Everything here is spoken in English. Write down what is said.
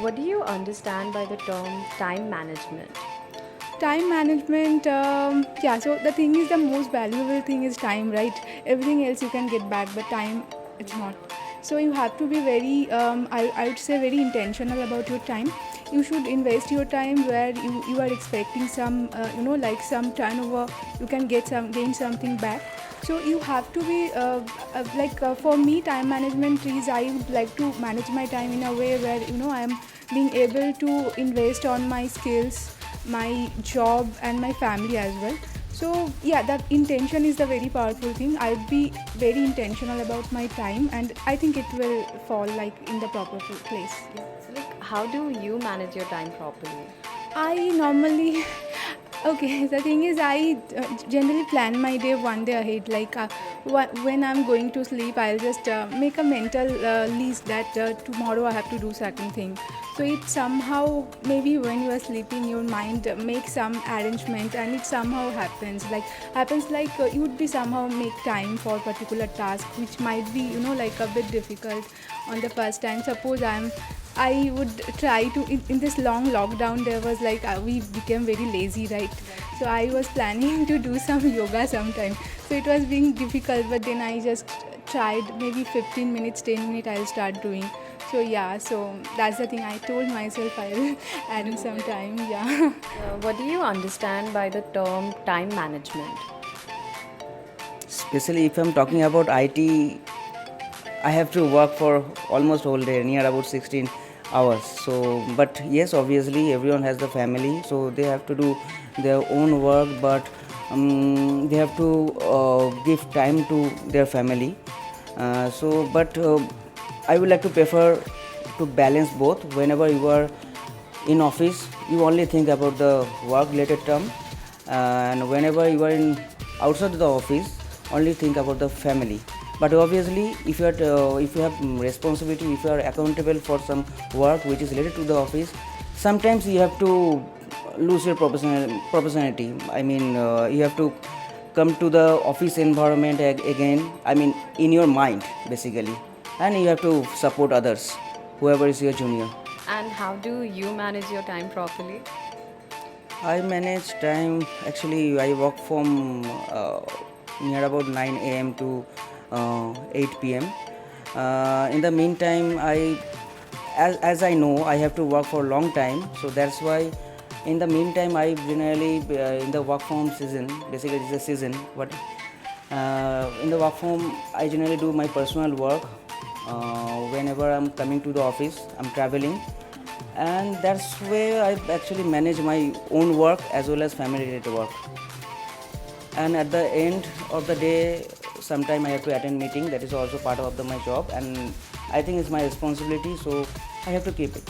What do you understand by the term time management? Time management, yeah, so the thing is, the most valuable thing is time, right? Everything else you can get back, but time, it's not. So you have to be very, I would say, very intentional about your time. You should invest your time where you are expecting some, like some turnover, you can gain something back. So you have to be for me, time management is, I would like to manage my time in a way where I am being able to invest on my skills, my job, and my family as well. So yeah, that intention is the very powerful thing. I'll be very intentional about my time, and I think it will fall like in the proper place. Yeah. So, how do you manage your time properly? I normally okay, the thing is, I generally plan my day one day ahead. Like when I'm going to sleep, I'll just make a mental list that tomorrow I have to do certain thing. So it somehow, maybe when you are sleeping, your mind makes some arrangement, and it somehow happens like you would be somehow make time for particular task, which might be like a bit difficult on the first time. Suppose I would try to in this long lockdown, there was like we became very lazy, right? So I was planning to do some yoga sometime. So it was being difficult, but then I just tried maybe 15 minutes, 10 minutes I'll start doing. So yeah, so that's the thing. I told myself I will add in some time. Yeah. What do you understand by the term time management? Especially if I'm talking about IT, I have to work for almost whole day, near about 16 hours. So, but yes, obviously everyone has the family, so they have to do their own work, but they have to give time to their family. But I would like to prefer to balance both. Whenever you are in office, you only think about the work related term, and whenever you are in outside the office, only think about the family. But obviously, if you have responsibility, if you are accountable for some work which is related to the office, sometimes you have to lose your professionality. I mean, you have to come to the office environment again. I mean, in your mind basically, and you have to support others, whoever is your junior. And how do you manage your time properly? I manage time. Actually, I work from near about 9 a.m. to 8 p.m. In the meantime, as I know, I have to work for a long time. So that's why, in the meantime, I generally in the work from season. Basically, it's a season. But in the work from, I generally do my personal work. Whenever I'm coming to the office, I'm traveling, and that's where I actually manage my own work as well as family related work. And at the end of the day, sometime I have to attend meeting. That is also part of my job, and I think it's my responsibility, so I have to keep it.